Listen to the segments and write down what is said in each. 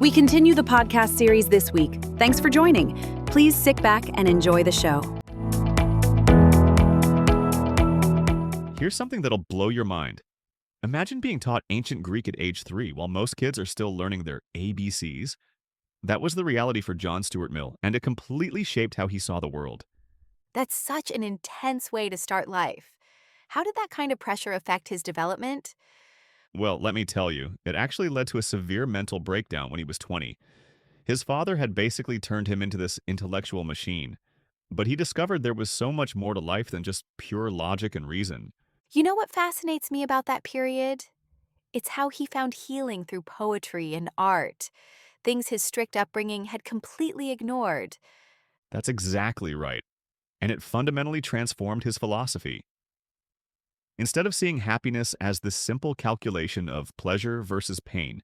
We continue the podcast series this week. Thanks for joining. Please sit back and enjoy the show. Here's something that'll blow your mind. Imagine being taught ancient Greek at age 3 while most kids are still learning their ABCs. That was the reality for John Stuart Mill, and it completely shaped how he saw the world. That's such an intense way to start life. How did that kind of pressure affect his development? Well, let me tell you, it actually led to a severe mental breakdown when he was 20. His father had basically turned him into this intellectual machine, but he discovered there was so much more to life than just pure logic and reason. You know what fascinates me about that period? It's how he found healing through poetry and art, things his strict upbringing had completely ignored. That's exactly right, and it fundamentally transformed his philosophy. Instead of seeing happiness as this simple calculation of pleasure versus pain,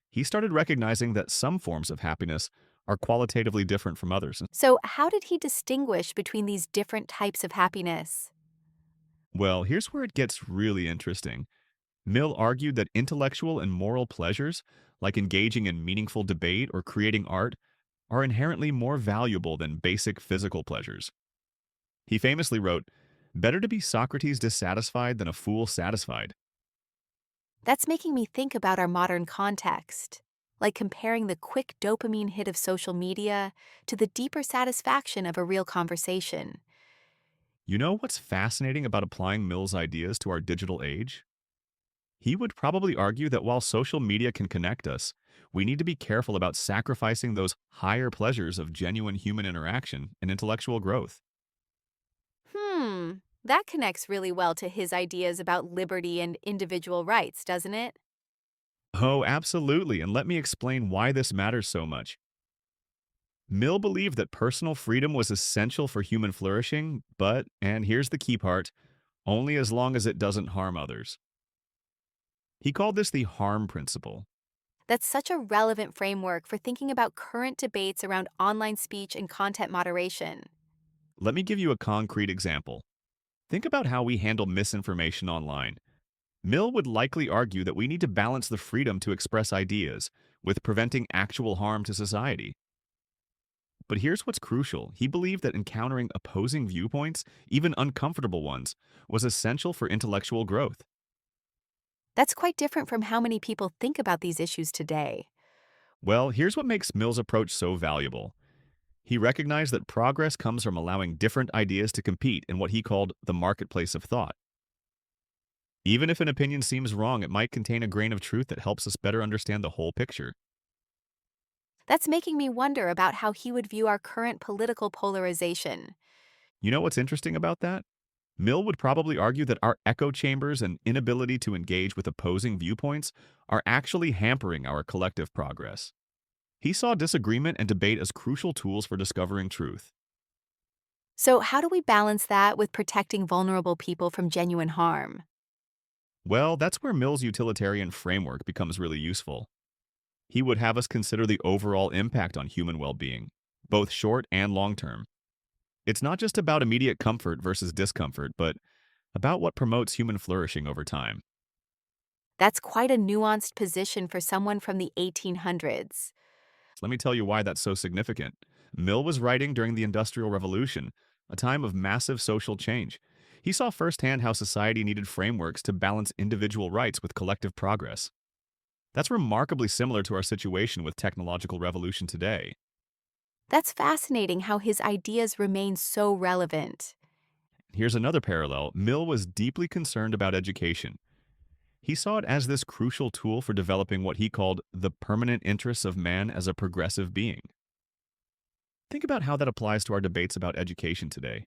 he started recognizing that some forms of happiness are qualitatively different from others. So, how did he distinguish between these different types of happiness? Well, here's where it gets really interesting. Mill argued that intellectual and moral pleasures, like engaging in meaningful debate or creating art, are inherently more valuable than basic physical pleasures. He famously wrote, "Better to be Socrates dissatisfied than a fool satisfied." That's making me think about our modern context, like comparing the quick dopamine hit of social media to the deeper satisfaction of a real conversation. You know what's fascinating about applying Mill's ideas to our digital age? He would probably argue that while social media can connect us, we need to be careful about sacrificing those higher pleasures of genuine human interaction and intellectual growth. That connects really well to his ideas about liberty and individual rights, doesn't it? Oh, absolutely, and let me explain why this matters so much. Mill believed that personal freedom was essential for human flourishing, but, and here's the key part, only as long as it doesn't harm others. He called this the harm principle. That's such a relevant framework for thinking about current debates around online speech and content moderation. Let me give you a concrete example. Think about how we handle misinformation online. Mill would likely argue that we need to balance the freedom to express ideas with preventing actual harm to society. But here's what's crucial. He believed that encountering opposing viewpoints, even uncomfortable ones, was essential for intellectual growth. That's quite different from how many people think about these issues today. Well, here's what makes Mill's approach so valuable. He recognized that progress comes from allowing different ideas to compete in what he called the marketplace of thought. Even if an opinion seems wrong, it might contain a grain of truth that helps us better understand the whole picture. That's making me wonder about how he would view our current political polarization. You know what's interesting about that? Mill would probably argue that our echo chambers and inability to engage with opposing viewpoints are actually hampering our collective progress. He saw disagreement and debate as crucial tools for discovering truth. So, how do we balance that with protecting vulnerable people from genuine harm? Well, that's where Mill's utilitarian framework becomes really useful. He would have us consider the overall impact on human well-being, both short and long-term. It's not just about immediate comfort versus discomfort, but about what promotes human flourishing over time. That's quite a nuanced position for someone from the 1800s. Let me tell you why that's so significant. Mill was writing during the Industrial Revolution, a time of massive social change. He saw firsthand how society needed frameworks to balance individual rights with collective progress. That's remarkably similar to our situation with technological revolution today. That's fascinating how his ideas remain so relevant. Here's another parallel. Mill was deeply concerned about education. He saw it as this crucial tool for developing what he called the permanent interests of man as a progressive being. Think about how that applies to our debates about education today.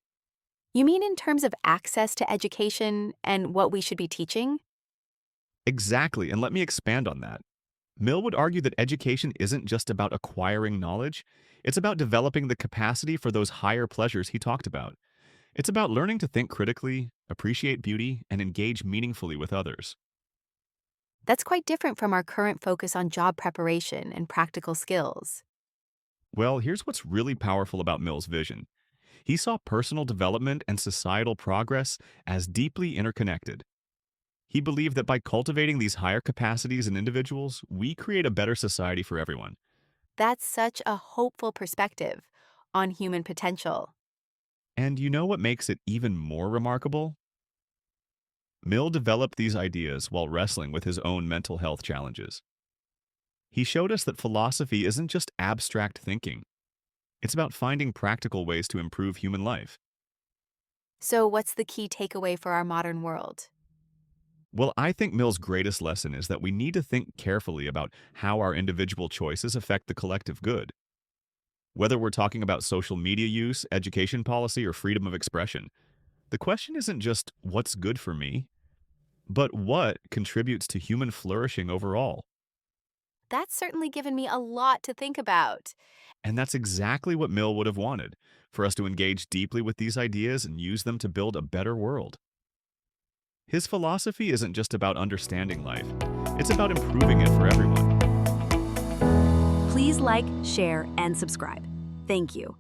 You mean in terms of access to education and what we should be teaching? Exactly, and let me expand on that. Mill would argue that education isn't just about acquiring knowledge, it's about developing the capacity for those higher pleasures he talked about. It's about learning to think critically, appreciate beauty, and engage meaningfully with others. That's quite different from our current focus on job preparation and practical skills. Well, here's what's really powerful about Mill's vision. He saw personal development and societal progress as deeply interconnected. He believed that by cultivating these higher capacities in individuals, we create a better society for everyone. That's such a hopeful perspective on human potential. And you know what makes it even more remarkable? Mill developed these ideas while wrestling with his own mental health challenges. He showed us that philosophy isn't just abstract thinking. It's about finding practical ways to improve human life. So, what's the key takeaway for our modern world? Well, I think Mill's greatest lesson is that we need to think carefully about how our individual choices affect the collective good. Whether we're talking about social media use, education policy, or freedom of expression, the question isn't just what's good for me, but what contributes to human flourishing overall. That's certainly given me a lot to think about. And that's exactly what Mill would have wanted, for us to engage deeply with these ideas and use them to build a better world. His philosophy isn't just about understanding life, it's about improving it for everyone. Please like, share, and subscribe. Thank you.